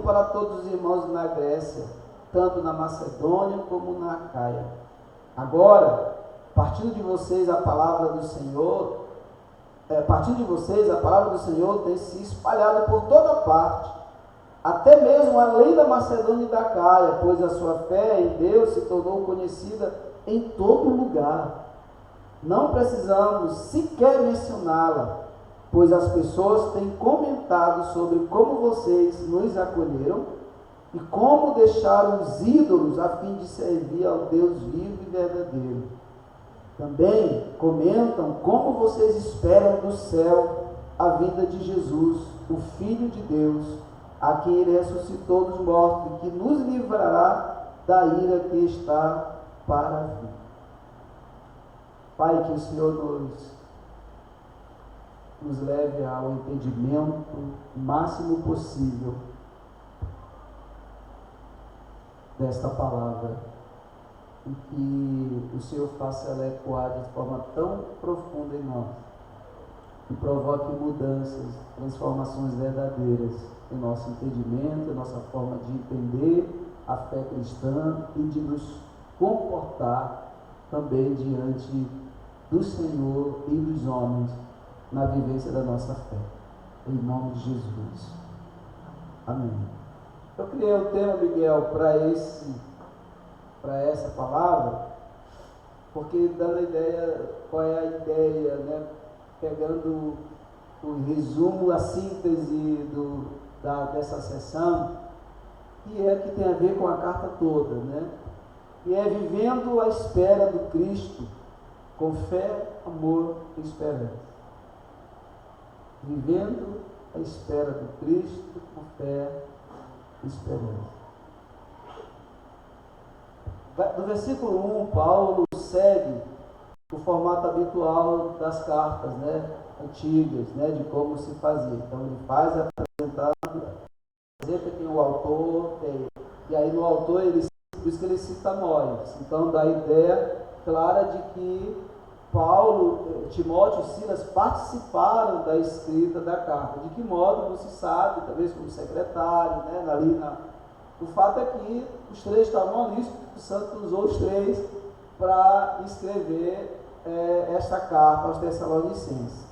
para todos os irmãos na Grécia, tanto na Macedônia como na Acaia. Agora, partindo de vocês a palavra do Senhor tem se espalhado por toda parte, até mesmo além da Macedônia e da Acaia, pois a sua fé em Deus se tornou conhecida em todo lugar. Não precisamos sequer mencioná-la, pois as pessoas têm comentado sobre como vocês nos acolheram e como deixaram os ídolos a fim de servir ao Deus vivo e verdadeiro. Também comentam como vocês esperam do céu a vinda de Jesus, o Filho de Deus, a quem Ele ressuscitou dos mortos e que nos livrará da ira que está para vir. Pai, que o Senhor nos leve ao entendimento máximo possível desta palavra e que o Senhor faça ela ecoar de forma tão profunda em nós e provoque mudanças, transformações verdadeiras em nosso entendimento, em nossa forma de entender a fé cristã e de nos comportar também diante do Senhor e dos homens na vivência da nossa fé. Em nome de Jesus. Amém. Eu criei o tema, Miguel, para essa palavra, porque dando a ideia, qual é a ideia, né? Pegando o resumo, a síntese dessa sessão, que tem a ver com a carta toda, né? E é vivendo a espera do Cristo, com fé, amor e esperança. Vivendo a espera do Cristo, com fé e esperança. No versículo 1, Paulo segue o formato habitual das cartas, né, antigas, né, de como se fazia. Então ele faz apresentando, apresenta quem é o autor, e aí no autor por isso que ele cita nós. Então dá a ideia clara de que Paulo, Timóteo e Silas participaram da escrita da carta. De que modo não se sabe, talvez como secretário, né, o fato é que os três estavam ali, o Espírito Santo usou os três para escrever esta carta aos Tessalonicenses.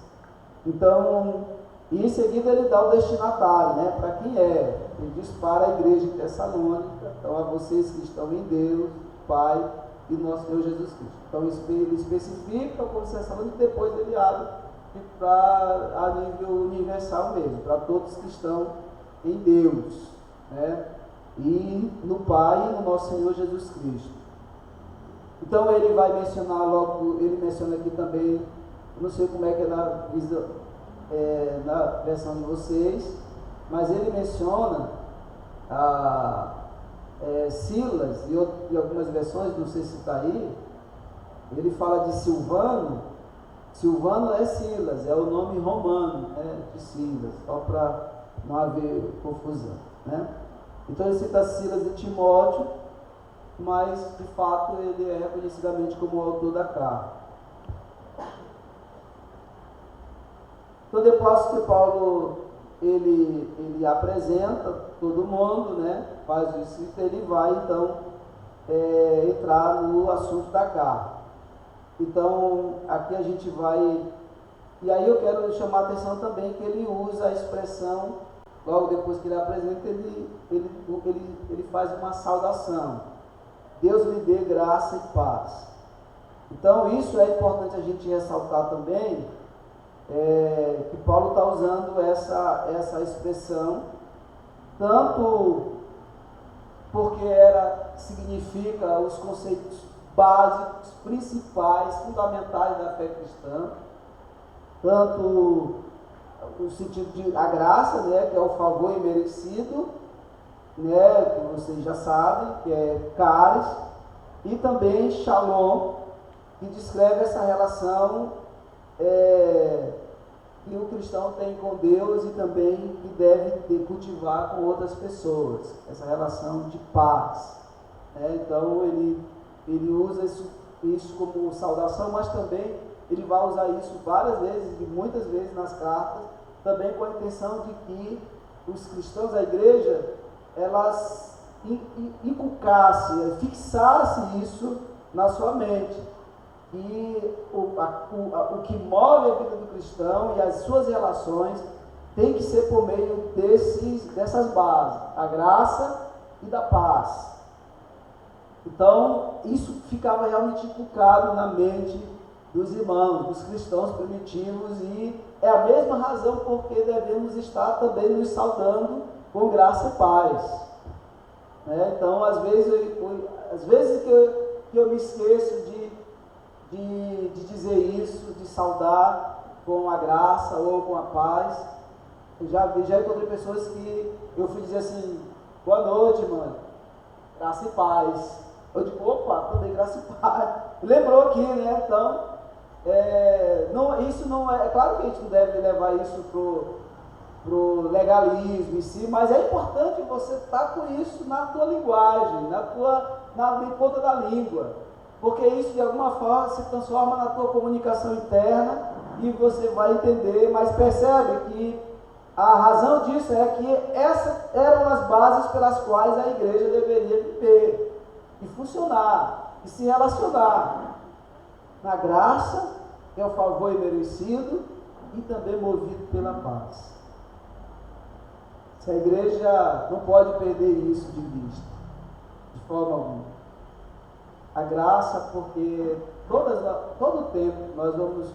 Então, e em seguida ele dá o destinatário, né, para quem é. Ele diz para a igreja de Tessalônica, então a vocês que estão em Deus, Pai e nosso Deus Jesus Cristo. Então ele especifica o Tessalônica e depois ele abre a nível universal mesmo, para todos que estão em Deus, né, e no Pai e no nosso Senhor Jesus Cristo. Então ele vai mencionar logo, ele menciona aqui também, não sei como é que é na versão de vocês, mas ele menciona Silas e algumas versões, não sei se está aí, ele fala de Silvano. Silvano é Silas, é o nome romano, né, de Silas, só para não haver confusão, né? Então ele cita Silas e Timóteo, mas de fato ele é reconhecidamente como o autor da carta. Então depois que Paulo ele apresenta todo mundo, né, faz isso, ele vai então entrar no assunto da carta. Então aqui a gente vai, e aí eu quero chamar a atenção também que ele usa a expressão, logo depois que ele apresenta, ele faz uma saudação: Deus lhe dê graça e paz. Então isso é importante a gente ressaltar também, que Paulo está usando essa expressão, tanto porque significa os conceitos básicos, principais, fundamentais da fé cristã, tanto o sentido de a graça, né, que é o favor imerecido, né, que vocês já sabem, que é caris, e também shalom, que descreve essa relação que o cristão tem com Deus e também que deve cultivar com outras pessoas, essa relação de paz, né? Então ele usa isso como saudação, mas também ele vai usar isso várias vezes e muitas vezes nas cartas, também com a intenção de que os cristãos, a igreja, elas inculcasse, fixasse isso na sua mente. E o que move a vida do cristão e as suas relações tem que ser por meio dessas bases, a graça e da paz. Então, isso ficava realmente inculcado na mente dos irmãos, dos cristãos primitivos, e é a mesma razão porque devemos estar também nos saudando com graça e paz. Então, às vezes que eu me esqueço de dizer isso, de saudar com a graça ou com a paz. Eu já encontrei pessoas que eu fui dizer assim: boa noite, mano, graça e paz. Eu digo: opa, também graça e paz. Lembrou aqui, né? Então, isso não é claro que a gente não deve levar isso pro legalismo em si, mas é importante você estar com isso na tua linguagem, na ponta da língua, porque isso de alguma forma se transforma na tua comunicação interna e você vai entender. Mas percebe que a razão disso é que essas eram as bases pelas quais a igreja deveria viver e funcionar e se relacionar na graça, que é o favor imerecido, e também movido pela paz. Se a igreja não pode perder isso de vista, de forma alguma. A graça, porque todo o tempo nós vamos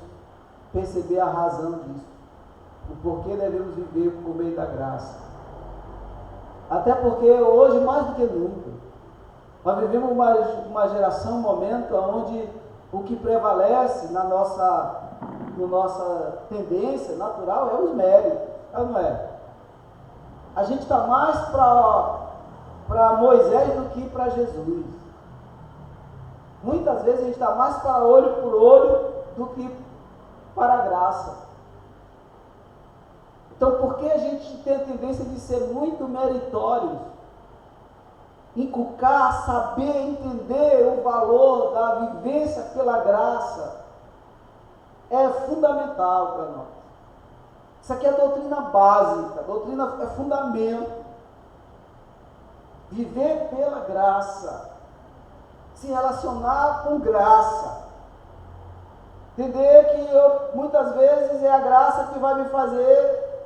perceber a razão disso, o porquê devemos viver por meio da graça. Até porque hoje, mais do que nunca, nós vivemos uma geração, um momento onde o que prevalece na nossa tendência natural é os méritos, não é? A gente está mais para Moisés do que para Jesus. Muitas vezes a gente está mais para olho por olho do que para a graça. Então, por que a gente tem a tendência de ser muito meritórios? Inculcar, saber, entender o valor da vivência pela graça é fundamental para nós. Isso aqui é doutrina básica, doutrina é fundamento. Viver pela graça, se relacionar com graça, entender que muitas vezes é a graça que vai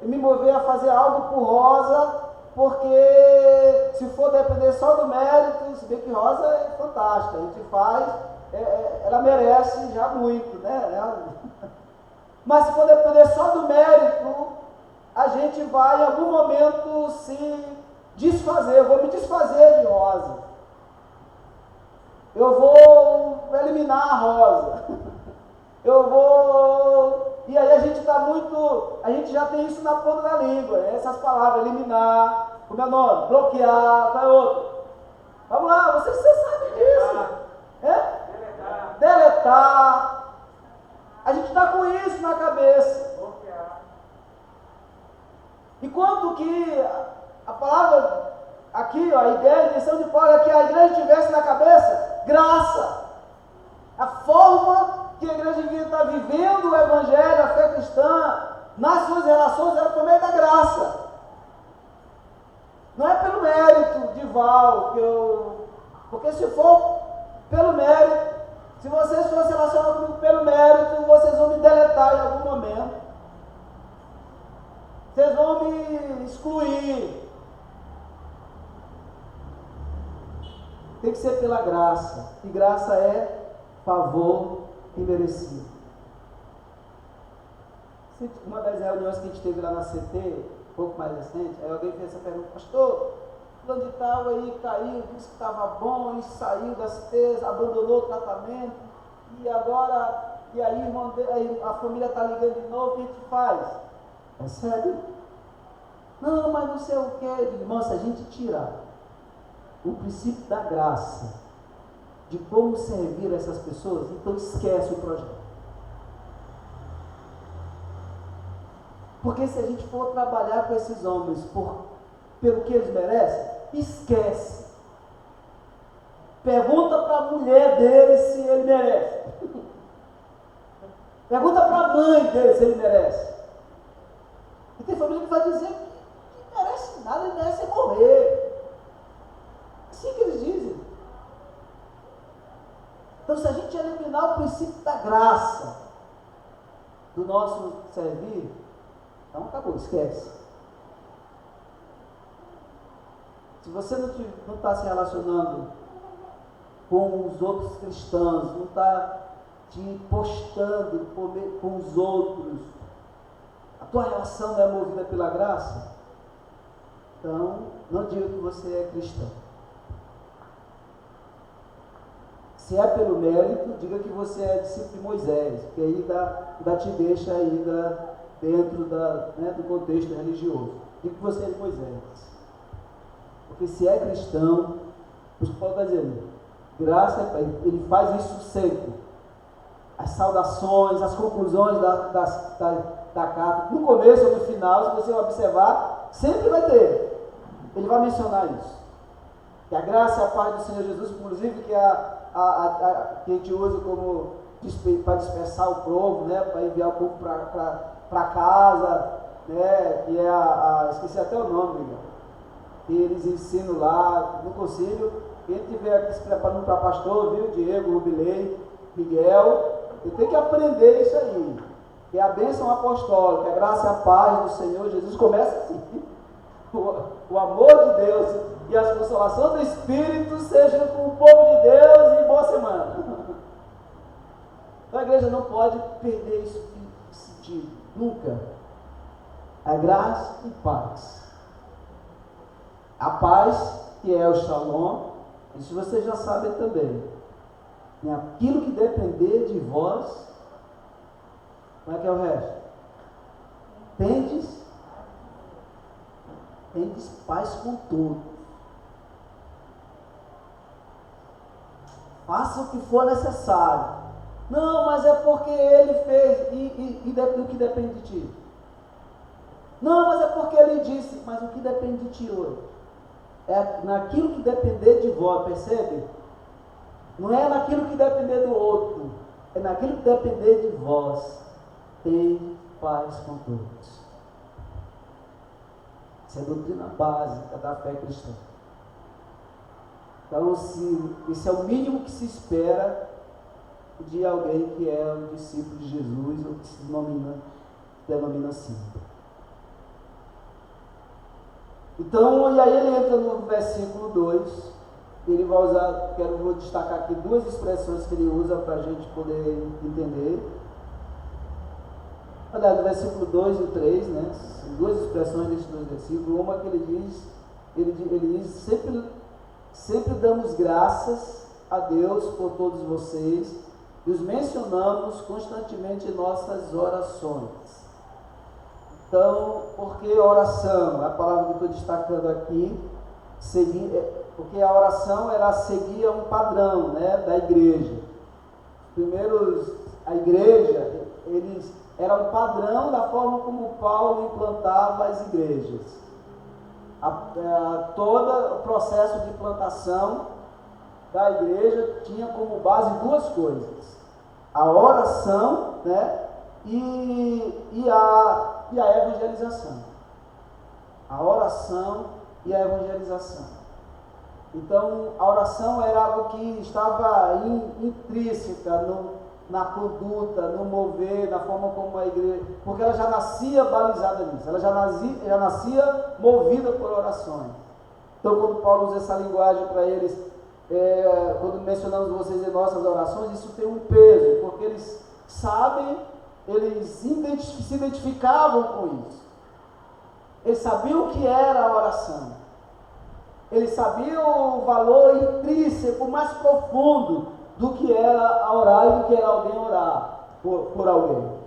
me mover a fazer algo por Rosa, porque se for depender só do mérito, se bem que Rosa é fantástica, a gente faz, ela merece já muito, né? Mas se for depender só do mérito, a gente vai em algum momento se desfazer. Eu vou me desfazer de Rosa, eu vou eliminar a Rosa, e aí a gente já tem isso na ponta da língua, essas palavras: eliminar, como é o nome? Bloquear, qual é outro? Vamos lá, você sabe disso. Deletar. A gente está com isso na cabeça. Enquanto que a palavra aqui, a ideia, a intenção de Paulo é que a igreja tivesse na cabeça graça. A forma que a igreja devia estar vivendo o evangelho, a fé cristã, nas suas relações, era por meio da graça. Não é pelo mérito de Val, porque se for pelo mérito, se vocês fossem relacionados comigo pelo mérito, vocês vão me deletar em algum momento. Vocês vão me excluir. Tem que ser pela graça. E graça é favor imerecido. Uma das reuniões que a gente teve lá na CT, um pouco mais recente, aí alguém fez essa pergunta: pastor, fulano de tal aí caiu, disse que estava bom e saiu das CTs, abandonou o tratamento, e agora, aí a família está ligando de novo, o que a gente faz? É sério? Não, mas não sei o que. Eu digo: irmão, se a gente tirar o princípio da graça, de como servir essas pessoas, então esquece o projeto. Porque se a gente for trabalhar com esses homens pelo que eles merecem, esquece. Pergunta para a mulher dele se ele merece. Pergunta para a mãe dele se ele merece. E tem família que vai dizer que não merece nada, ele merece morrer. princípio da graça do nosso servir, então acabou, esquece. Se você não está se relacionando com os outros cristãos, não está te postando com os outros, a tua relação não é movida pela graça, então não diga que você é cristão. Se é pelo mérito, diga que você é discípulo de Moisés, que aí ainda te deixa ainda dentro do contexto religioso. Diga que você é de Moisés. Porque se é cristão, por isso que Paulo está dizendo, graça é para ele, ele faz isso sempre. As saudações, as conclusões da carta, no começo ou no final, se você observar, sempre vai ter. Ele vai mencionar isso. Que a graça e a paz do Senhor Jesus, inclusive que que a gente usa como para dispersar o povo, né, para enviar o povo para casa, né, que é esqueci até o nome, Miguel, que eles ensinam lá no concílio. Quem estiver aqui se preparando para pastor, viu, Diego, Rubilei, Miguel, eu tenho que aprender isso aí, que é a bênção apostólica, a graça e a paz do Senhor Jesus começa assim. O amor de Deus e as consolações do Espírito sejam com o povo de Deus e boa semana. Então a igreja não pode perder isso de sentido, nunca. A graça e paz. A paz, que é o Shalom, isso vocês já sabem também. E aquilo que depender de vós, como é que é o resto? Tendes paz com todos. Faça o que for necessário. Não, mas é porque ele fez e o que depende de ti? Não, mas é porque ele disse, mas o que depende de ti hoje? É naquilo que depender de vós, percebe? Não é naquilo que depender do outro, é naquilo que depender de vós. Tem paz com todos. Essa é a doutrina básica da fé cristã. Então, esse é o mínimo que se espera de alguém que é um discípulo de Jesus, ou que se denomina assim. Então, e aí ele entra no versículo 2, ele vai usar, vou destacar aqui duas expressões que ele usa para a gente poder entender. Aliás, no versículo 2 e 3, né, duas expressões desses dois versículos. Uma que ele diz, sempre damos graças a Deus por todos vocês e os mencionamos constantemente em nossas orações. Então, porque oração, a palavra que eu estou destacando aqui, porque a oração era seguir um padrão, né, da igreja. A igreja, era um padrão da forma como Paulo implantava as igrejas. Todo o processo de plantação da igreja tinha como base duas coisas: a oração, né, e a evangelização. A oração e a evangelização. Então, a oração era algo que estava intrínseca na conduta, no mover, na forma como a igreja, porque ela já nascia balizada nisso, ela já nascia movida por orações. Então, quando Paulo usa essa linguagem para eles, quando mencionamos vocês em nossas orações, isso tem um peso, porque eles sabem, eles se identificavam com isso. Eles sabiam o que era a oração. Eles sabiam o valor intrínseco, mais profundo do que era a orar e do que era alguém orar por alguém.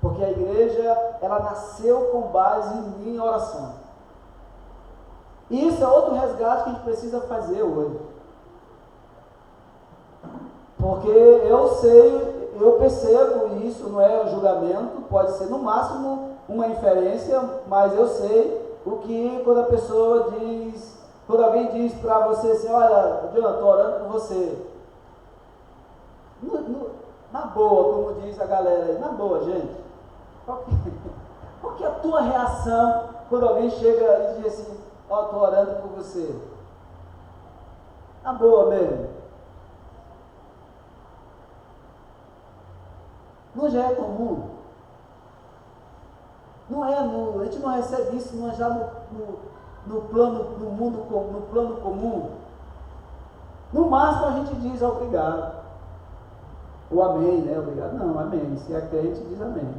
Porque a igreja, ela nasceu com base em oração. E isso é outro resgate que a gente precisa fazer hoje. Porque eu percebo isso, não é um julgamento, pode ser no máximo uma inferência, mas eu sei o que quando alguém diz para você assim, olha, John, estou orando por você. Na boa, como diz a galera aí, na boa, gente, qual que é a tua reação quando alguém chega e diz assim, ó, estou orando por você? Na boa mesmo. Não já é comum? Não é, a gente não recebe isso já no plano comum. No máximo a gente diz obrigado. Ou amém, né? Obrigado. Não, amém. Se é crente, diz amém.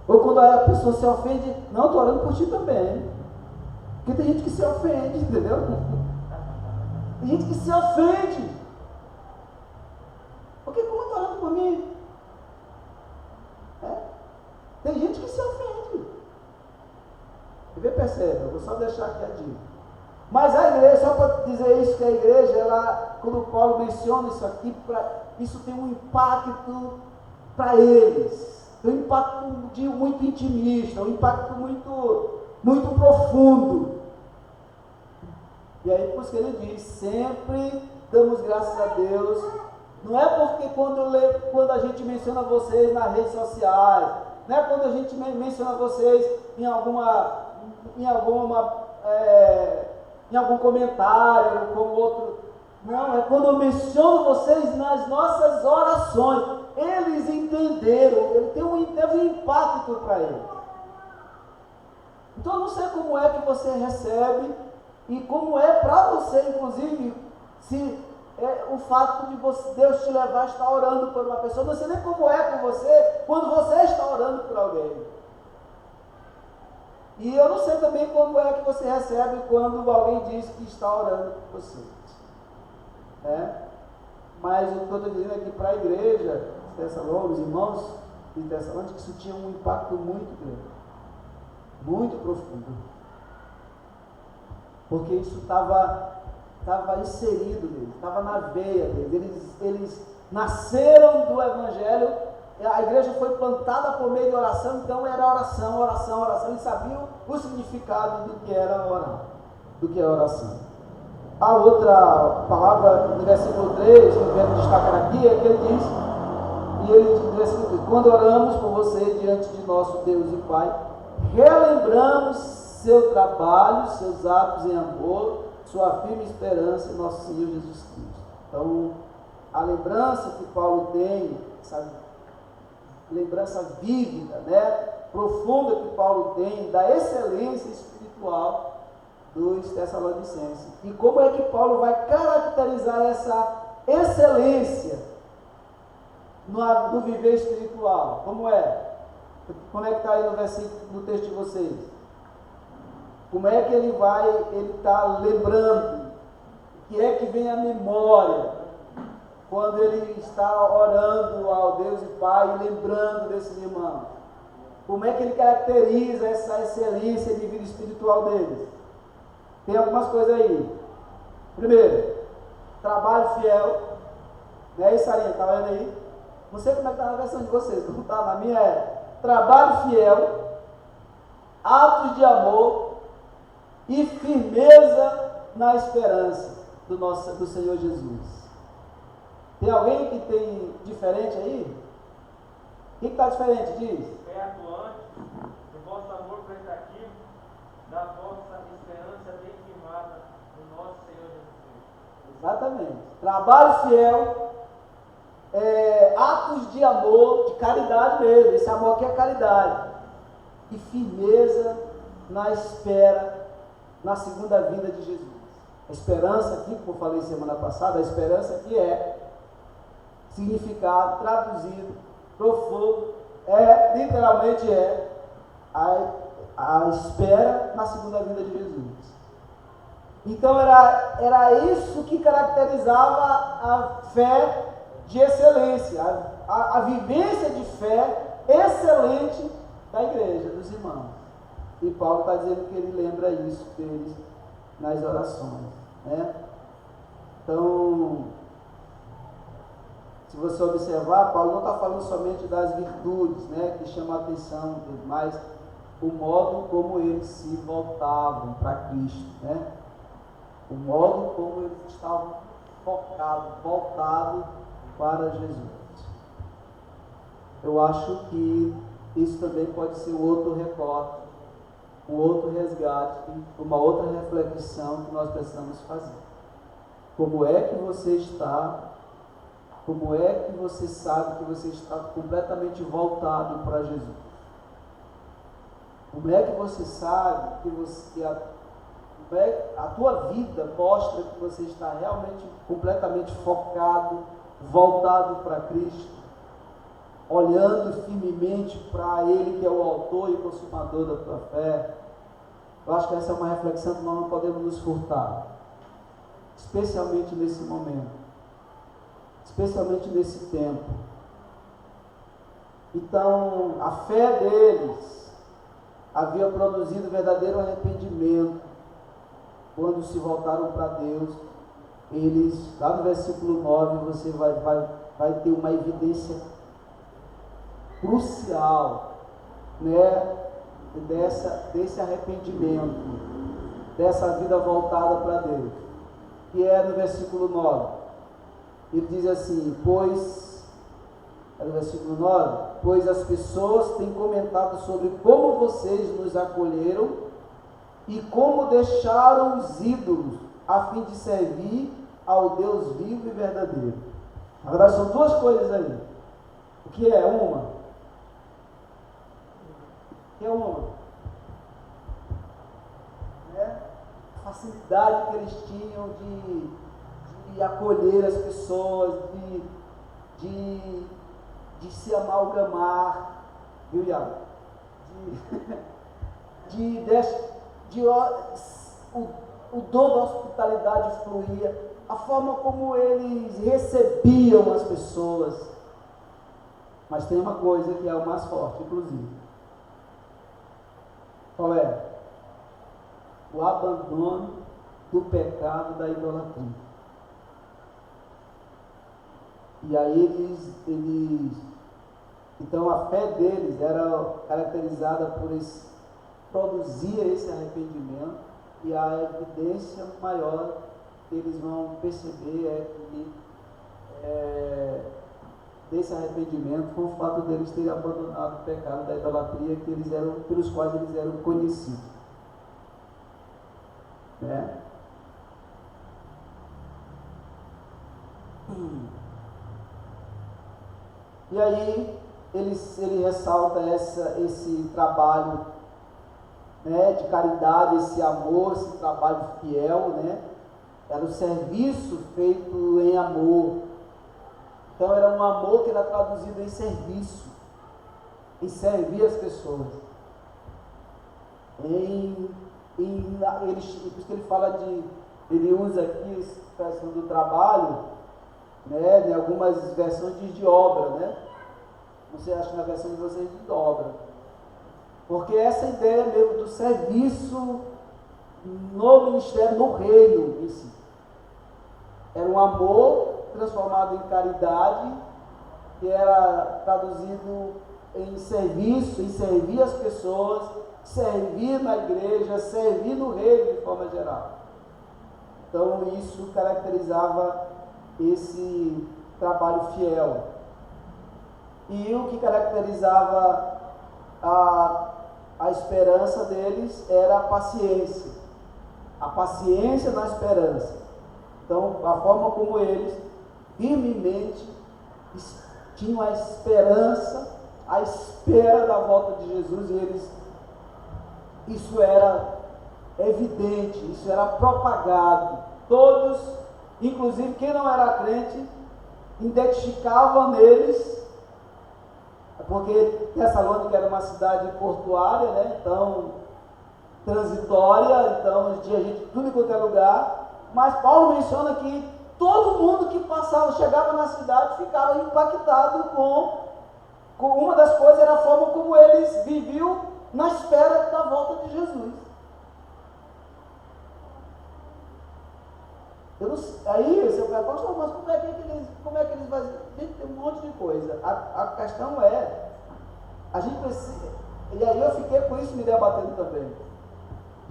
Ou quando a pessoa se ofende, não, estou orando por ti também. Porque tem gente que se ofende, entendeu? Tem gente que se ofende. Porque como está orando por mim? Tem gente que se ofende. Você percebe? Eu vou só deixar aqui a dica. Mas a igreja, só para dizer isso, que a igreja, ela, quando Paulo menciona isso aqui, isso tem um impacto para eles. Tem um impacto muito intimista, um impacto muito profundo. E aí, por isso que ele diz, sempre damos graças a Deus. Não é porque quando a gente menciona vocês nas redes sociais, não é quando a gente menciona vocês em algum comentário, como outro. Não, é quando eu menciono vocês nas nossas orações. Eles entenderam, teve um impacto para eles. Então eu não sei como é que você recebe e como é para você, inclusive, se o fato de Deus te levar a estar orando por uma pessoa. Não sei nem como é com você quando você está orando por alguém. E eu não sei também como é que você recebe quando alguém diz que está orando por você. Mas o que eu estou dizendo aqui para a igreja, os irmãos de Tessalônica, isso tinha um impacto muito grande, muito profundo. Porque isso estava inserido neles, estava na veia deles. Eles nasceram do Evangelho, a igreja foi plantada por meio de oração, então era oração, eles sabiam o significado do que era orar, do que é oração. A outra palavra, no versículo 3, que eu quero destacar aqui, é que ele diz, no versículo 3, quando oramos por você diante de nosso Deus e Pai, relembramos seu trabalho, seus atos em amor, sua firme esperança em nosso Senhor Jesus Cristo. Então, a lembrança que Paulo tem, essa lembrança vívida, profunda que Paulo tem da excelência espiritual dos Tessalonicenses. E como é que Paulo vai caracterizar essa excelência no viver espiritual? Como é? Como é que está aí no texto de vocês? Como é que ele está lembrando? O que é que vem à memória quando ele está orando ao Deus e Pai e lembrando desses irmãos? Como é que ele caracteriza essa excelência de vida espiritual deles? Tem algumas coisas aí. Primeiro, trabalho fiel. Não é isso, Sarinha? Está vendo aí? Não sei como é que está na versão de vocês, não está na minha. Trabalho fiel, atos de amor e firmeza na esperança do Senhor Jesus. Tem alguém que tem diferente aí? O que está diferente? Diz. É atuante, do vosso amor prestativo, da vossa esperança bem firmada no nosso Senhor Jesus Cristo. Exatamente. Trabalho fiel, atos de amor, de caridade mesmo. Esse amor aqui é caridade. E firmeza na espera, na segunda vinda de Jesus. A esperança aqui, como eu falei semana passada, a esperança aqui é significado, traduzido, profundo, literalmente a espera na segunda vinda de Jesus. Então era isso que caracterizava a fé de excelência, a vivência de fé excelente da igreja, dos irmãos. E Paulo está dizendo que ele lembra isso deles nas orações. Então, se você observar, Paulo não está falando somente das virtudes, que chamam a atenção, mas o modo como eles se voltavam para Cristo, o modo como eles estavam focados, voltados para Jesus. Eu acho que isso também pode ser outro recorte, um outro resgate, uma outra reflexão que nós precisamos fazer. Como é que você está Como é que você sabe que você está completamente voltado para Jesus? Como é que você sabe que a tua vida mostra que você está realmente completamente focado, voltado para Cristo, olhando firmemente para Ele que é o autor e consumador da tua fé? Eu acho que essa é uma reflexão que nós não podemos nos furtar, especialmente nesse momento, especialmente nesse tempo. Então, a fé deles havia produzido verdadeiro arrependimento. Quando se voltaram para Deus, eles, lá no versículo 9, você vai ter uma evidência crucial, né, desse arrependimento, dessa vida voltada para Deus, que é no versículo 9. Ele diz assim, no versículo 9, pois as pessoas têm comentado sobre como vocês nos acolheram e como deixaram os ídolos a fim de servir ao Deus vivo e verdadeiro. Na verdade, são duas coisas aí. O que é uma? O que é uma? A facilidade que eles tinham de acolher as pessoas, de se amalgamar, viu, Iago? O dom da hospitalidade fluía, a forma como eles recebiam as pessoas. Mas tem uma coisa que é o mais forte, inclusive. Qual é? O abandono do pecado da idolatria. E aí então a fé deles era caracterizada por produzir esse arrependimento, e a evidência maior que eles vão perceber é que desse arrependimento foi o fato deles terem abandonado o pecado da idolatria pelos quais eles eram conhecidos, né? E aí ele ressalta esse trabalho, né, de caridade, esse amor, esse trabalho fiel, né? Era o serviço feito em amor. Então era um amor que era traduzido em serviço, em servir as pessoas. Por isso que ele fala ele usa aqui a expressão do trabalho, né? Em algumas versões diz de obra, né? Você acha que na versão de vocês diz de obra. Porque essa ideia mesmo do serviço no ministério, no reino em si. Era um amor transformado em caridade, que era traduzido em serviço, em servir as pessoas, servir na igreja, servir no reino de forma geral. Então isso caracterizava esse trabalho fiel. E o que caracterizava a esperança deles era a paciência na esperança. Então, a forma como eles firmemente tinham a esperança, a espera da volta de Jesus, e isso era evidente, isso era propagado. Todos, inclusive quem não era crente, identificavam neles, porque Tessalônica era uma cidade portuária, né? Então, transitória, então tinha gente de tudo quanto é lugar. Mas Paulo menciona que todo mundo que passava, chegava na cidade, ficava impactado com uma das coisas, era a forma como eles viviam na espera da volta de Jesus. Aí você vai falar, mas como é que eles vão? Gente, tem um monte de coisa. A questão é, a gente precisa, e aí eu fiquei com isso me debatendo também.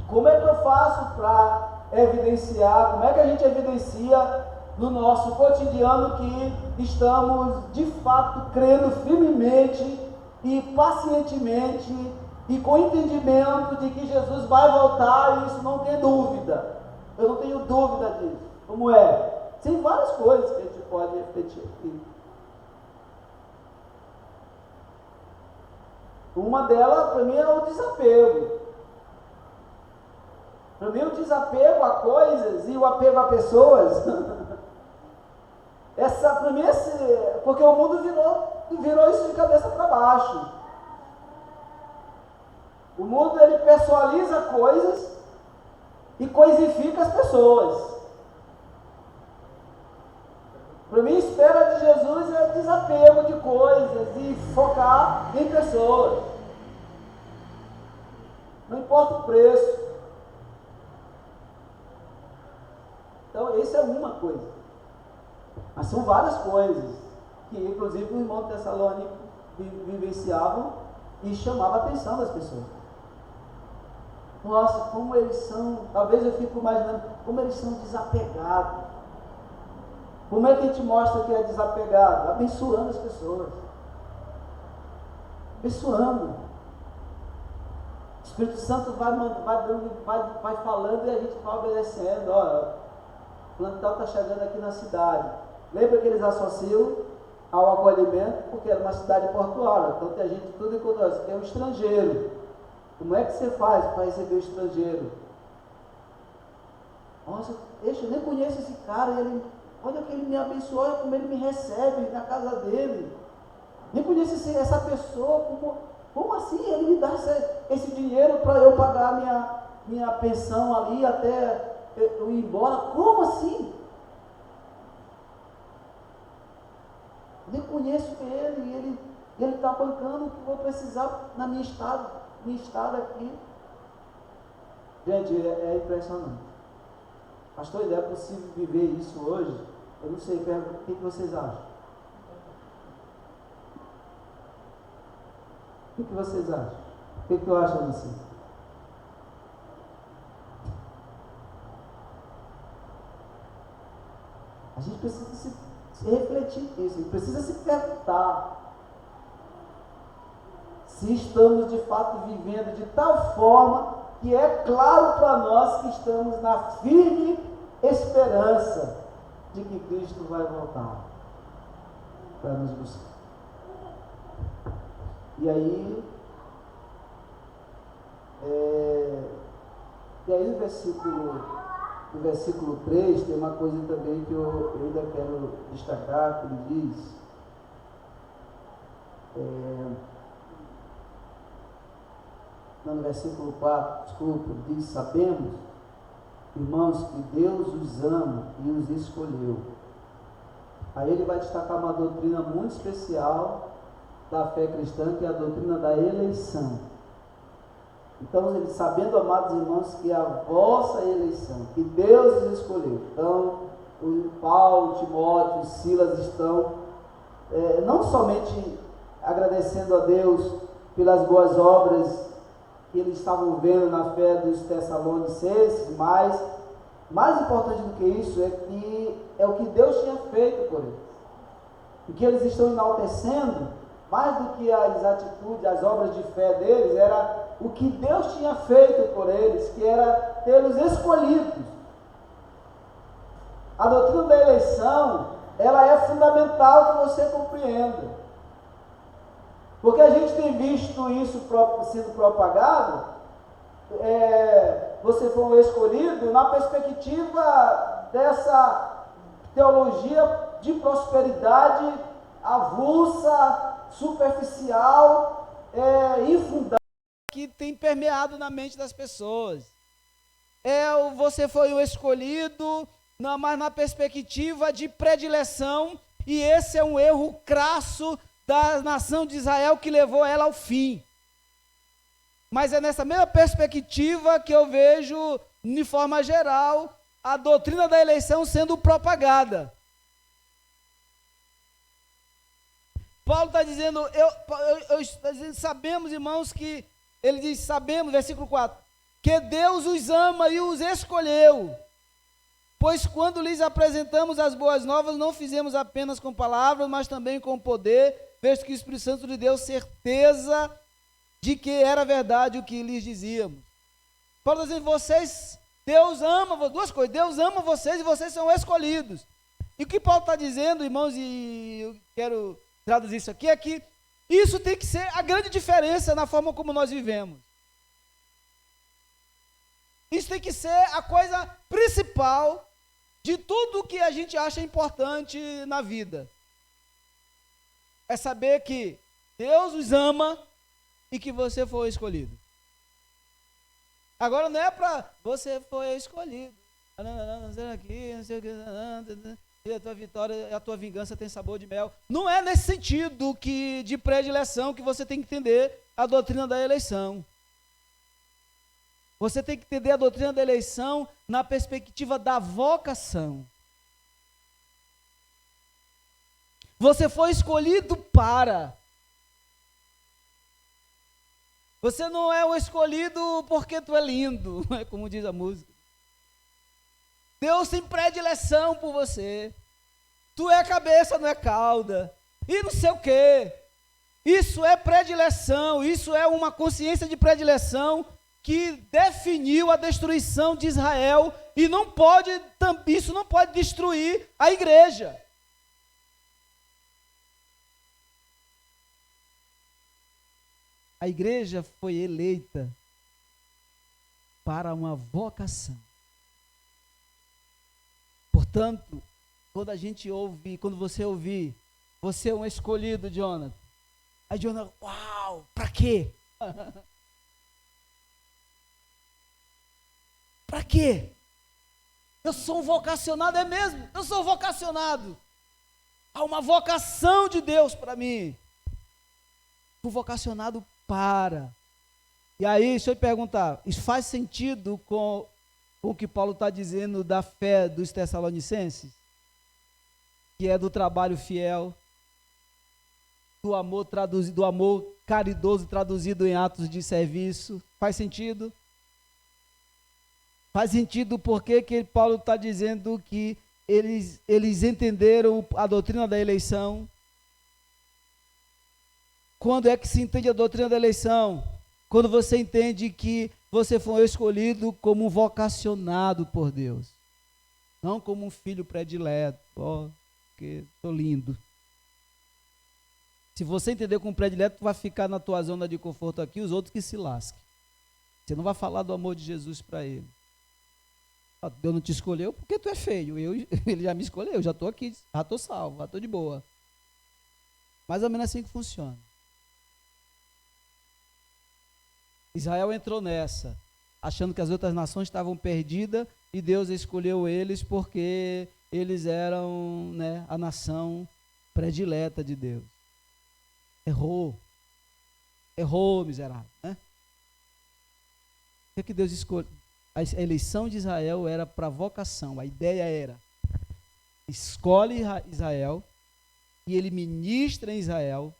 Como é que eu faço para evidenciar, como é que a gente evidencia no nosso cotidiano que estamos de fato crendo firmemente e pacientemente e com entendimento de que Jesus vai voltar, e isso não tem dúvida, eu não tenho dúvida disso. Como é? Tem várias coisas que a gente pode refletir aqui. Uma delas, para mim, é o desapego. Para mim, o desapego a coisas e o apego a pessoas. Para mim, porque o mundo virou isso de cabeça para baixo. O mundo, ele personaliza coisas e coisifica as pessoas. Para mim, a espera de Jesus é desapego de coisas e focar em pessoas. Não importa o preço. Então, isso é uma coisa. Mas são várias coisas que, inclusive, o irmão de Tessalônica vivenciavam e chamava a atenção das pessoas. Nossa, como eles são, talvez eu fico imaginando, como eles são desapegados. Como é que a gente mostra que é desapegado? Abençoando as pessoas. Abençoando. O Espírito Santo vai falando e a gente vai obedecendo. Olha, o plantel está chegando aqui na cidade. Lembra que eles associam ao acolhimento, porque era uma cidade portuária. Então tem a gente tudo encontrou. Isso aqui é um estrangeiro. Como é que você faz para receber o estrangeiro? Nossa, eu nem conheço esse cara. Olha que ele me abençoou, olha como ele me recebe na casa dele. Nem conheço essa pessoa. Como assim? Ele me dá esse dinheiro para eu pagar minha pensão ali até eu ir embora? Como assim? Nem conheço ele está bancando o que vou precisar na minha estada aqui. Gente, é impressionante. Pastor, é possível viver isso hoje? Eu não sei, pergunto, o que vocês acham? O que vocês acham? O que tu acha, Lucinha? A gente precisa se refletir nisso, precisa se perguntar se estamos de fato vivendo de tal forma que é claro para nós que estamos na firme esperança de que Cristo vai voltar para nos buscar. E aí no versículo 3 tem uma coisa também que eu ainda quero destacar, que ele diz, no versículo 4, desculpa, diz: sabemos, irmãos, que Deus os ama e os escolheu. Aí ele vai destacar uma doutrina muito especial da fé cristã, que é a doutrina da eleição. Então, ele sabendo, amados irmãos, que a vossa eleição, que Deus os escolheu. Então, o Paulo, Timóteo, Silas estão não somente agradecendo a Deus pelas boas obras que eles estavam vendo na fé dos Tessalonicenses, mas mais importante do que isso é o que Deus tinha feito por eles. O que eles estão enaltecendo, mais do que as atitudes, as obras de fé deles, era o que Deus tinha feito por eles, que era tê-los escolhidos. A doutrina da eleição, ela é fundamental que você compreenda. Porque a gente tem visto isso sendo propagado, você foi um escolhido na perspectiva dessa teologia de prosperidade avulsa, superficial, infundada, que tem permeado na mente das pessoas. Você foi um escolhido, mas na perspectiva de predileção, e esse é um erro crasso da nação de Israel que levou ela ao fim. Mas é nessa mesma perspectiva que eu vejo, de forma geral, a doutrina da eleição sendo propagada. Paulo está dizendo, sabemos, irmãos, que ele diz, sabemos, versículo 4, que Deus os ama e os escolheu, pois quando lhes apresentamos as boas novas, não fizemos apenas com palavras, mas também com poder, visto que o Espírito Santo lhe deu certeza de que era verdade o que lhes dizíamos. Paulo está dizendo, Deus ama, duas coisas, Deus ama vocês e vocês são escolhidos. E o que Paulo está dizendo, irmãos, e eu quero traduzir isso aqui, é que isso tem que ser a grande diferença na forma como nós vivemos. Isso tem que ser a coisa principal de tudo que a gente acha importante na vida. É saber que Deus os ama e que você foi escolhido. Agora não é para você foi escolhido. Não sei aqui, não sei o que. E a tua vitória, a tua vingança tem sabor de mel. Não é nesse sentido de predileção que você tem que entender a doutrina da eleição. Você tem que entender a doutrina da eleição na perspectiva da vocação. Você foi escolhido para. Você não é o escolhido porque tu é lindo, como diz a música. Deus tem predileção por você. Tu é cabeça, não é cauda. E não sei o quê. Isso é predileção, isso é uma consciência de predileção que definiu a destruição de Israel e isso não pode destruir a igreja. A igreja foi eleita para uma vocação. Portanto, quando você ouvir, você é um escolhido, Jonathan. Aí Jonathan, uau, para quê? Para quê? Eu sou um vocacionado, é mesmo? Eu sou vocacionado. Há uma vocação de Deus para mim. Fui vocacionado para. E aí, deixa eu te perguntar, isso faz sentido com o que Paulo está dizendo da fé dos Tessalonicenses? Que é do trabalho fiel, do amor caridoso traduzido em atos de serviço. Faz sentido? Faz sentido porque que Paulo está dizendo que eles entenderam a doutrina da eleição. Quando é que se entende a doutrina da eleição? Quando você entende que você foi escolhido como um vocacionado por Deus. Não como um filho predileto. Porque estou lindo. Se você entender como predileto, tu vai ficar na tua zona de conforto aqui, os outros que se lasquem. Você não vai falar do amor de Jesus para ele. Deus não te escolheu porque tu é feio. Ele já me escolheu, eu já estou aqui, já estou salvo, já estou de boa. Mais ou menos assim que funciona. Israel entrou nessa, achando que as outras nações estavam perdidas e Deus escolheu eles porque eles eram, né, a nação predileta de Deus. Errou, miserável, né? O que Deus escolheu? A eleição de Israel era para vocação, a ideia era, escolhe Israel, e ele ministra em Israel,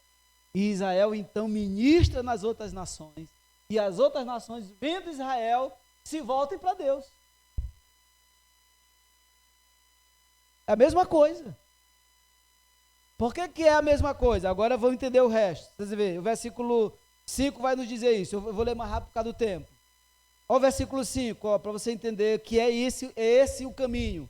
e Israel então ministra nas outras nações, e as outras nações, vendo Israel, se voltem para Deus. É a mesma coisa. Por que é a mesma coisa? Agora vamos entender o resto. Vocês veem, o versículo 5 vai nos dizer isso, eu vou ler mais rápido por causa do tempo. Olha o versículo 5, para você entender que é esse o caminho.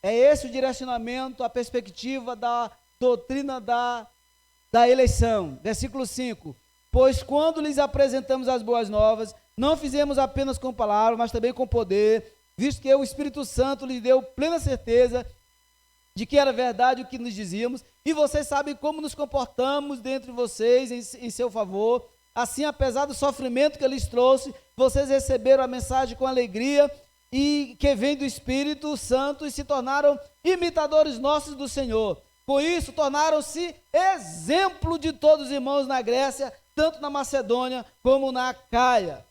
É esse o direcionamento, a perspectiva da doutrina da eleição. Versículo 5. Pois quando lhes apresentamos as boas novas, não fizemos apenas com palavras, mas também com poder, visto que o Espírito Santo lhes deu plena certeza de que era verdade o que nos dizíamos, e vocês sabem como nos comportamos dentre vocês em seu favor. Assim, apesar do sofrimento que lhes trouxe, vocês receberam a mensagem com alegria e que vem do Espírito Santo e se tornaram imitadores nossos do Senhor. Com isso, tornaram-se exemplo de todos os irmãos na Grécia, tanto na Macedônia como na Acaia.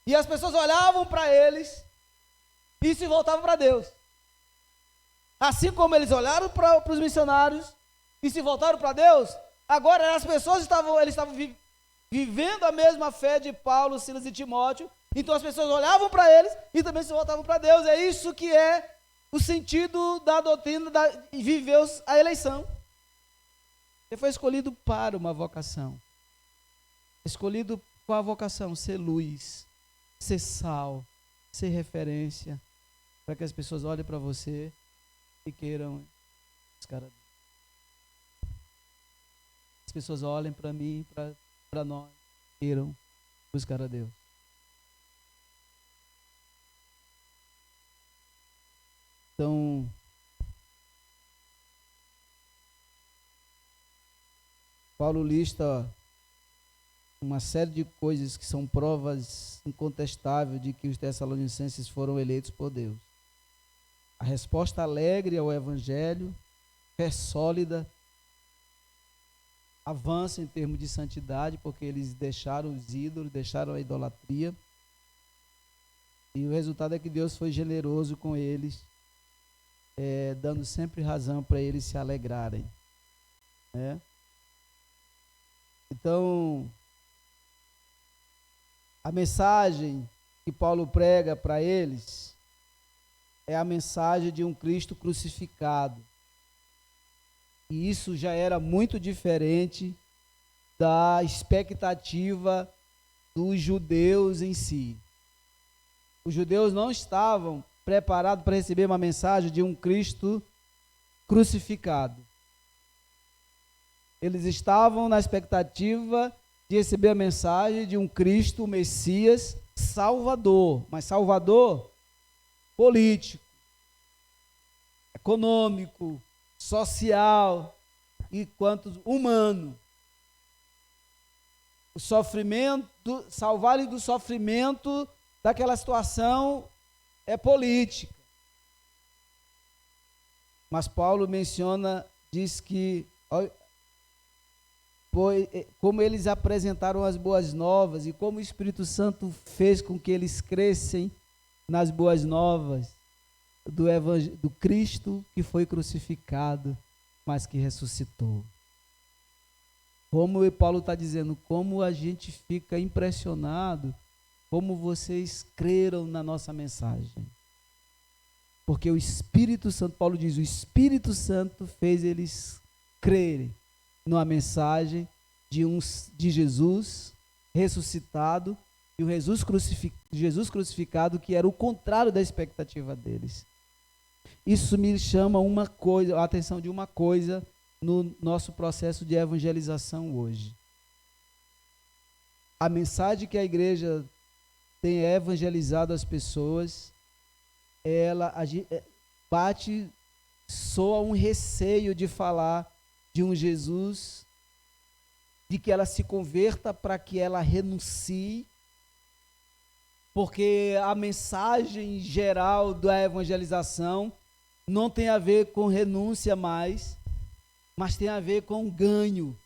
E as pessoas olhavam para eles e se voltavam para Deus. Assim como eles olharam para os missionários e se voltaram para Deus, agora as pessoas estavam vivendo a mesma fé de Paulo, Silas e Timóteo, então as pessoas olhavam para eles e também se voltavam para Deus. É isso que é o sentido da doutrina de viver a eleição. Você foi escolhido para uma vocação. Escolhido com a vocação, ser luz, ser sal, ser referência, para que as pessoas olhem para você e queiram buscar a Deus. As pessoas olhem para mim, para nós, queiram buscar a Deus. Então, Paulo lista uma série de coisas que são provas incontestáveis de que os tessalonicenses foram eleitos por Deus. A resposta alegre ao Evangelho, fé sólida, avanço em termos de santidade, porque eles deixaram os ídolos, deixaram a idolatria. E o resultado é que Deus foi generoso com eles, dando sempre razão para eles se alegrarem. Né? Então, a mensagem que Paulo prega para eles é a mensagem de um Cristo crucificado. E isso já era muito diferente da expectativa dos judeus em si. Os judeus não estavam preparados para receber uma mensagem de um Cristo crucificado. Eles estavam na expectativa de receber a mensagem de um Cristo, Messias, Salvador. Mas Salvador político, econômico, social e quanto humano. O sofrimento, salvar-lhe do sofrimento daquela situação é política. Mas Paulo menciona, diz que como eles apresentaram as boas novas e como o Espírito Santo fez com que eles crescem nas boas novas do Cristo que foi crucificado, mas que ressuscitou. Como Paulo está dizendo, como a gente fica impressionado, como vocês creram na nossa mensagem. Porque o Espírito Santo, Paulo diz, o Espírito Santo fez eles crerem numa mensagem de Jesus ressuscitado e o Jesus crucificado, que era o contrário da expectativa deles. Isso me chama a atenção de uma coisa no nosso processo de evangelização hoje. A mensagem que a igreja tem evangelizado as pessoas, ela soa um receio de falar de um Jesus, de que ela se converta para que ela renuncie, porque a mensagem geral da evangelização não tem a ver com renúncia mais, mas tem a ver com ganho.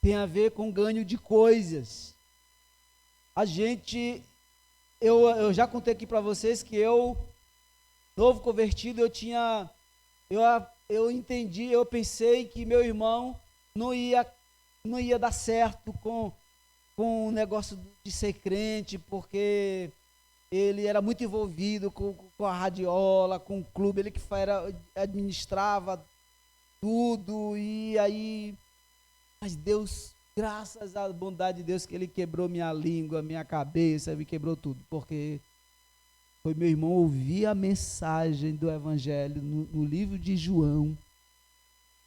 Tem a ver com ganho de coisas. Eu já contei aqui para vocês que novo convertido, eu pensei que meu irmão não ia dar certo com o negócio de ser crente, porque ele era muito envolvido com a radiola, com o clube, ele que administrava tudo, mas Deus, graças à bondade de Deus, que ele quebrou minha língua, minha cabeça, me quebrou tudo, porque foi meu irmão ouvir a mensagem do Evangelho no livro de João.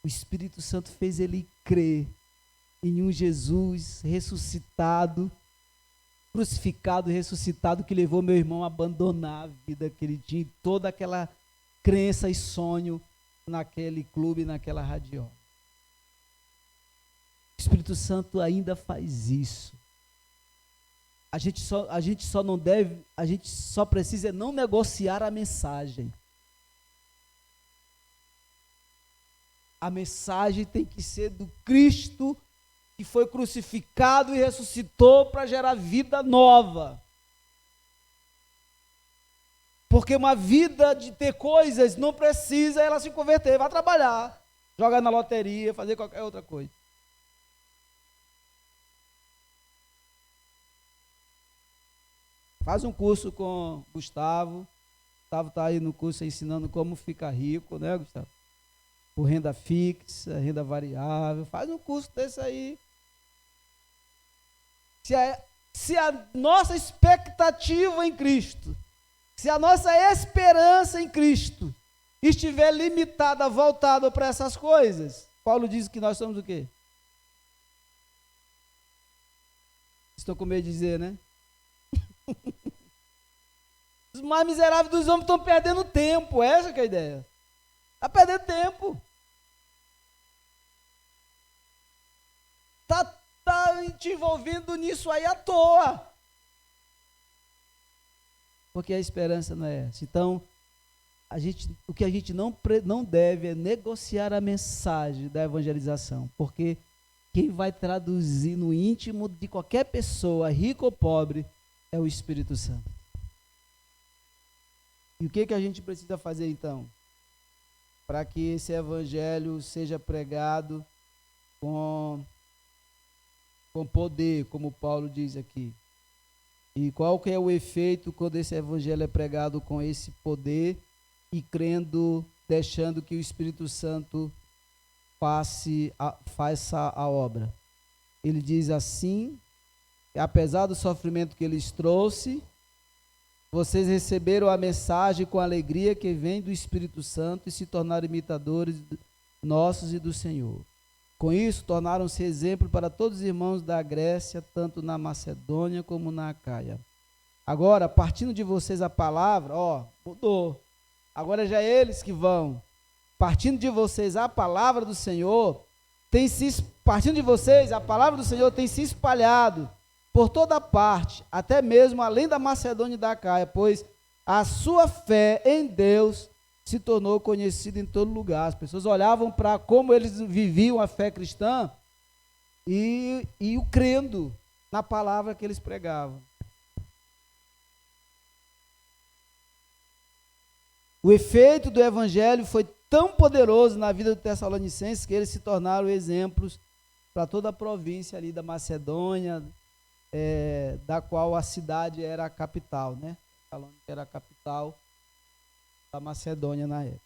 O Espírito Santo fez ele crer em um Jesus ressuscitado, crucificado e ressuscitado, que levou meu irmão a abandonar a vida que ele tinha, toda aquela crença e sonho naquele clube, naquela radiola. O Espírito Santo ainda faz isso. A gente só precisa não negociar a mensagem. A mensagem tem que ser do Cristo que foi crucificado e ressuscitou para gerar vida nova. Porque uma vida de ter coisas não precisa ela se converter, vai trabalhar, jogar na loteria, fazer qualquer outra coisa. Faz um curso com o Gustavo. Gustavo está aí no curso ensinando como ficar rico, né, Gustavo? Por renda fixa, renda variável. Faz um curso desse aí. Se a nossa expectativa em Cristo, se a nossa esperança em Cristo estiver limitada, voltada para essas coisas, Paulo diz que nós somos o quê? Estou com medo de dizer, né? Os mais miseráveis dos homens estão perdendo tempo, essa que é a ideia. Está perdendo tempo. Está te envolvendo nisso aí à toa. Porque a esperança não é essa. Então, o que a gente não deve é negociar a mensagem da evangelização, porque quem vai traduzir no íntimo de qualquer pessoa, rico ou pobre, é o Espírito Santo. E o que a gente precisa fazer então? Para que esse evangelho seja pregado com poder, como Paulo diz aqui. E qual que é o efeito quando esse evangelho é pregado com esse poder e crendo, deixando que o Espírito Santo faça a obra? Ele diz assim, apesar do sofrimento que eles trouxe, vocês receberam a mensagem com alegria que vem do Espírito Santo e se tornaram imitadores nossos e do Senhor. Com isso, tornaram-se exemplo para todos os irmãos da Grécia, tanto na Macedônia como na Acaia. Agora, partindo de vocês a palavra, mudou. Agora já é eles que vão. Partindo de vocês a palavra do Senhor, partindo de vocês, a palavra do Senhor tem se espalhado por toda parte, até mesmo além da Macedônia e da Acaia, pois a sua fé em Deus se tornou conhecida em todo lugar. As pessoas olhavam para como eles viviam a fé cristã e o crendo na palavra que eles pregavam. O efeito do evangelho foi tão poderoso na vida dos Tessalonicenses que eles se tornaram exemplos para toda a província ali da Macedônia, da qual a cidade era a capital, né? Falando que era a capital da Macedônia na época.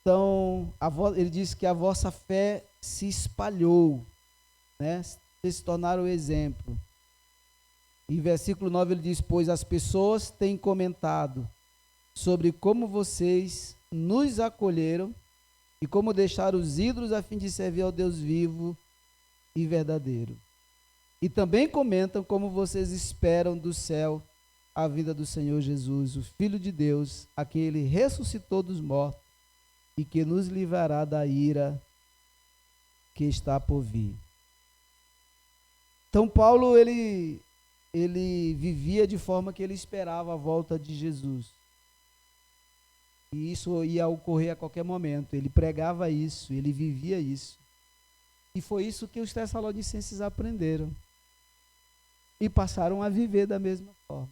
Então, ele diz que a vossa fé se espalhou, né? Vocês se tornaram exemplo. Em versículo 9 ele diz, pois as pessoas têm comentado sobre como vocês nos acolheram e como deixaram os ídolos a fim de servir ao Deus vivo e verdadeiro. E também comentam como vocês esperam do céu a vinda do Senhor Jesus, o Filho de Deus, a quem ele ressuscitou dos mortos e que nos livrará da ira que está por vir. Então Paulo, ele vivia de forma que ele esperava a volta de Jesus. E isso ia ocorrer a qualquer momento. Ele pregava isso, ele vivia isso. E foi isso que os Tessalonicenses aprenderam. E passaram a viver da mesma forma.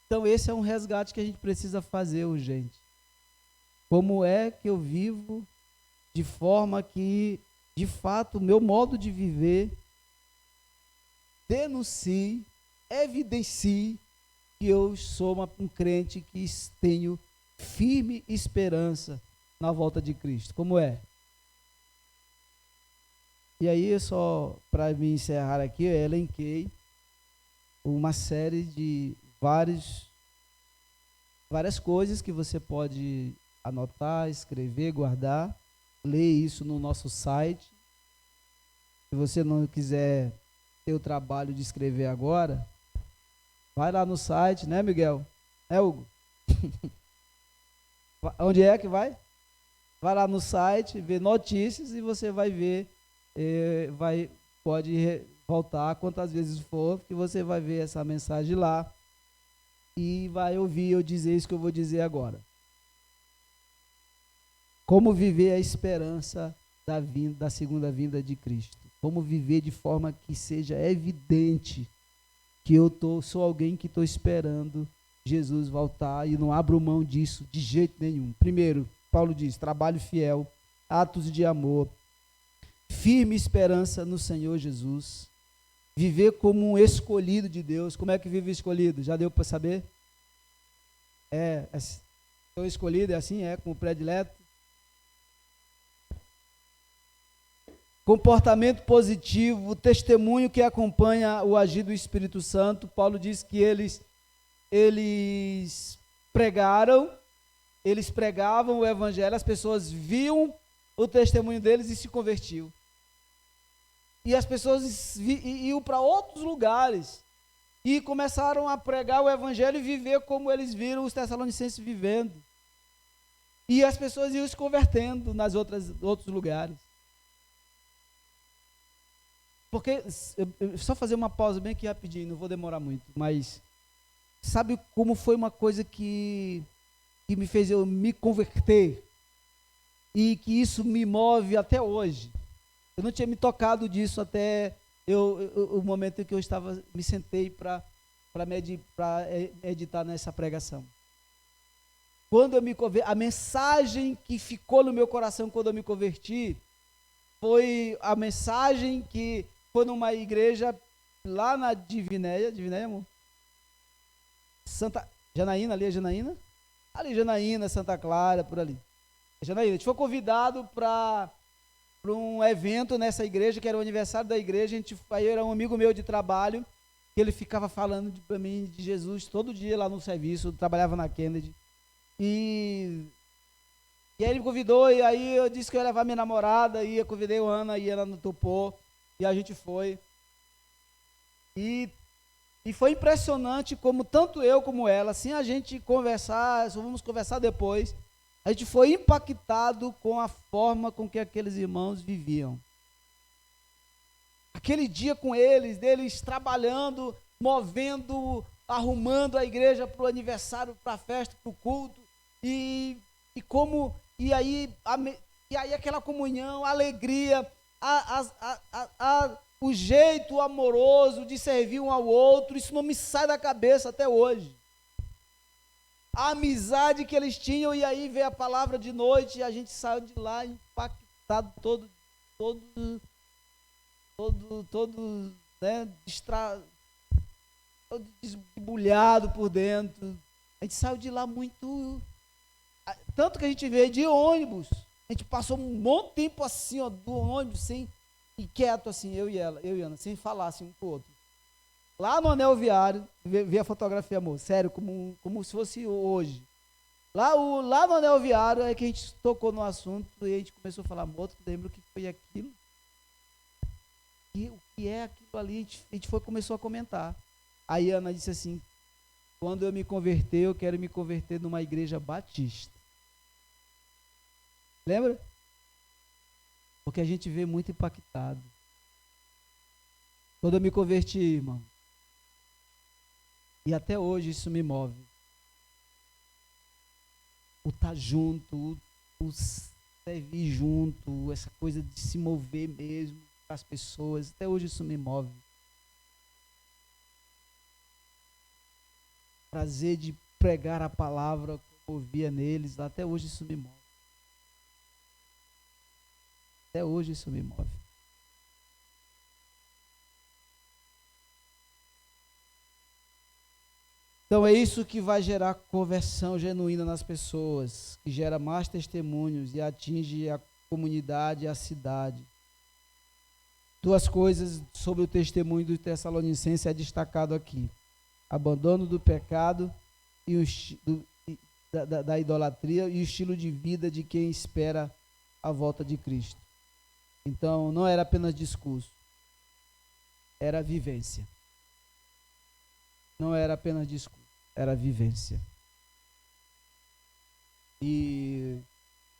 Então esse é um resgate que a gente precisa fazer urgente. Como é que eu vivo de forma que, de fato, o meu modo de viver denuncie, evidencie que eu sou um crente que tenho firme esperança na volta de Cristo. Como é? E aí, só para me encerrar aqui, eu elenquei uma série de várias coisas que você pode anotar, escrever, guardar, ler isso no nosso site. Se você não quiser ter o trabalho de escrever agora, vai lá no site, né, Miguel? Hugo? Onde é que vai? Vai lá no site, vê notícias e você vai ver, pode voltar quantas vezes for, que você vai ver essa mensagem lá e vai ouvir eu dizer isso que eu vou dizer agora. Como viver a esperança da segunda vinda de Cristo. Como viver de forma que seja evidente que eu sou alguém que estou esperando Jesus voltar e não abro mão disso de jeito nenhum. Primeiro, Paulo diz, trabalho fiel, atos de amor, firme esperança no Senhor Jesus, viver como um escolhido de Deus. Como é que vive escolhido? Já deu para saber? Sou escolhido, é assim, como predileto. Comportamento positivo, testemunho que acompanha o agir do Espírito Santo. Paulo diz que eles eles pregavam o evangelho, as pessoas viam o testemunho deles e se convertiam. E as pessoas iam para outros lugares e começaram a pregar o evangelho e viver como eles viram os tessalonicenses vivendo. E as pessoas iam se convertendo outros lugares. Porque, só fazer uma pausa bem aqui rapidinho, não vou demorar muito, mas sabe como foi uma coisa que me fez eu me converter e que isso me move até hoje? Eu não tinha me tocado disso até o momento em que me sentei para meditar nessa pregação. Quando eu me converti, a mensagem que ficou no meu coração quando eu me converti foi a mensagem que foi numa igreja lá na Divinéia, amor? Santa Janaína, ali é Janaína? Ali, Janaína, Santa Clara, por ali. Janaína, a gente foi convidado para um evento nessa igreja, que era o aniversário da igreja. Aí era um amigo meu de trabalho, que ele ficava falando para mim de Jesus todo dia lá no serviço, eu trabalhava na Kennedy. E aí ele me convidou, e aí eu disse que eu ia levar minha namorada, e eu convidei a Ana, e ela não topou, e a gente foi. E foi impressionante como tanto eu como ela, assim a gente conversar, só vamos conversar depois, a gente foi impactado com a forma com que aqueles irmãos viviam. Aquele dia com deles trabalhando, movendo, arrumando a igreja para o aniversário, para a festa, para o culto, e aí aquela comunhão, a alegria, o jeito amoroso de servir um ao outro, isso não me sai da cabeça até hoje. A amizade que eles tinham, e aí veio a palavra de noite, e a gente saiu de lá impactado, todo, né, todo desbulhado por dentro. A gente saiu de lá muito, tanto que a gente veio de ônibus, a gente passou um bom tempo assim, ó, do ônibus, sem, e quieto assim, eu e Ana, sem falar assim um com o outro. Lá no anel viário, vi a fotografia, amor, sério, como se fosse hoje. Lá no anel viário é que a gente tocou no assunto e a gente começou a falar, amor, tu lembra o que foi aquilo? E o que é aquilo ali? A gente começou a comentar. Aí Ana disse assim, quando eu me converter, eu quero me converter numa igreja batista. Lembra? Porque a gente vê muito impactado. Quando eu me converti, irmão, e até hoje isso me move. O estar junto, o servir junto, essa coisa de se mover mesmo para as pessoas, até hoje isso me move. Prazer de pregar a palavra, como ouvia neles, até hoje isso me move. Até hoje isso me move. Então é isso que vai gerar conversão genuína nas pessoas, que gera mais testemunhos e atinge a comunidade e a cidade. Duas coisas sobre o testemunho do Tessalonicense é destacado aqui: abandono do pecado e da idolatria e o estilo de vida de quem espera a volta de Cristo. Então não era apenas discurso, era vivência. Não era apenas discurso, era vivência. E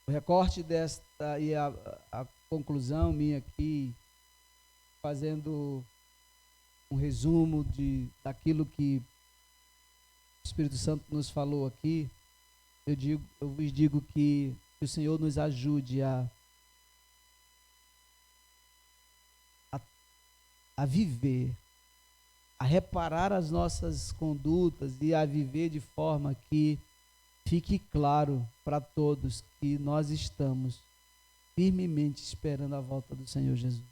o recorte desta e a conclusão minha aqui, fazendo um resumo daquilo que o Espírito Santo nos falou aqui, eu vos digo que o Senhor nos ajude a viver, a reparar as nossas condutas e a viver de forma que fique claro para todos que nós estamos firmemente esperando a volta do Senhor Jesus.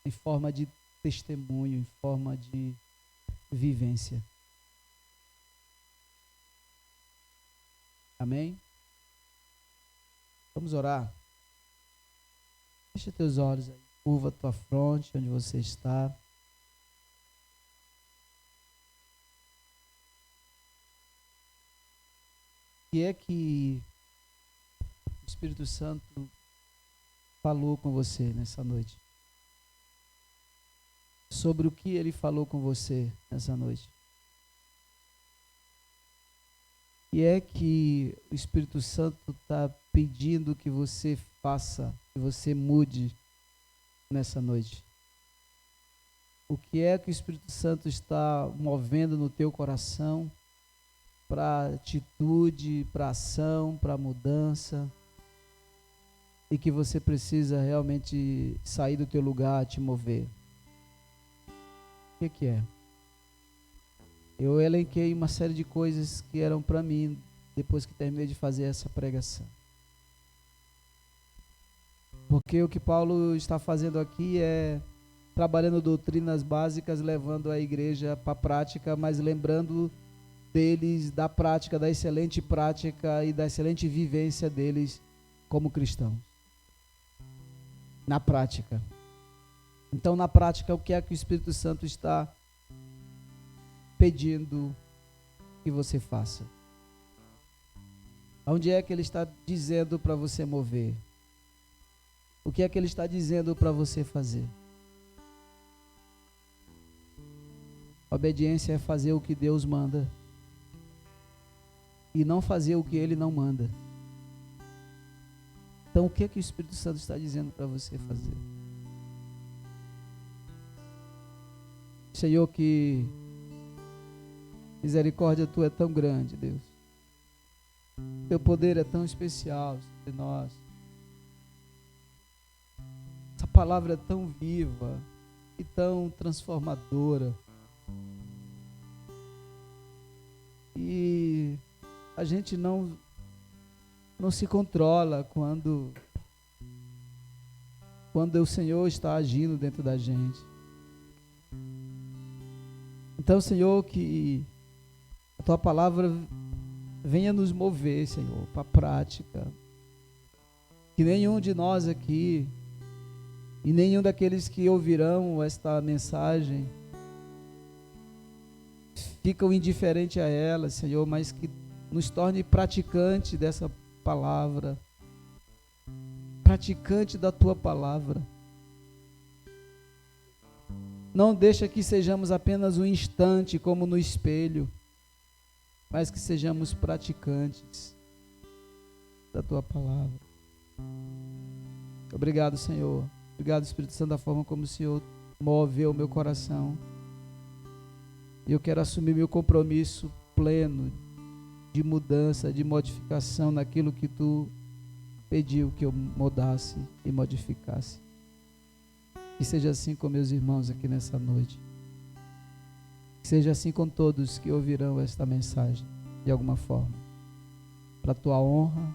Em forma de testemunho, em forma de vivência. Amém? Vamos orar. Fecha teus olhos aí. Curva a tua fronte, onde você está. que é que o Espírito Santo falou com você nessa noite? Sobre o que ele falou com você nessa noite? O que é que o Espírito Santo está pedindo que você faça, que você mude nessa noite? O que é que o Espírito Santo está movendo no teu coração para atitude, para ação, para mudança, e que você precisa realmente sair do teu lugar, te mover? O que é? Eu elenquei uma série de coisas que eram para mim depois que terminei de fazer essa pregação. Porque o que Paulo está fazendo aqui é trabalhando doutrinas básicas, levando a igreja para a prática, mas lembrando deles da prática, da excelente prática e da excelente vivência deles como cristãos. Na prática. Então, na prática, o que é que o Espírito Santo está pedindo que você faça? Onde é que ele está dizendo para você mover? O que é que ele está dizendo para você fazer? Obediência é fazer o que Deus manda e não fazer o que ele não manda. Então, o que é que o Espírito Santo está dizendo para você fazer? Senhor, que misericórdia tua é tão grande, Deus. Teu poder é tão especial sobre nós. Essa palavra é tão viva e tão transformadora. E a gente não se controla quando o Senhor está agindo dentro da gente. Então, Senhor, que a tua palavra venha nos mover, Senhor, para a prática. Que nenhum de nós aqui e nenhum daqueles que ouvirão esta mensagem ficam indiferentes a ela, Senhor, mas que nos torne praticante dessa palavra, praticante da tua palavra. Não deixa que sejamos apenas um instante como no espelho, mas que sejamos praticantes da tua palavra. Obrigado, Senhor. Obrigado, Espírito Santo, da forma como o Senhor moveu o meu coração. E eu quero assumir meu compromisso pleno de mudança, de modificação naquilo que tu pediu que eu mudasse e modificasse. Que seja assim com meus irmãos aqui nessa noite. Que seja assim com todos que ouvirão esta mensagem de alguma forma. Para a tua honra,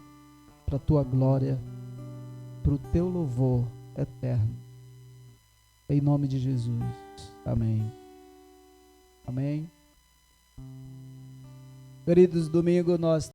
para a tua glória, para o teu louvor eterno. Em nome de Jesus. Amém. Amém. Queridos, domingo nós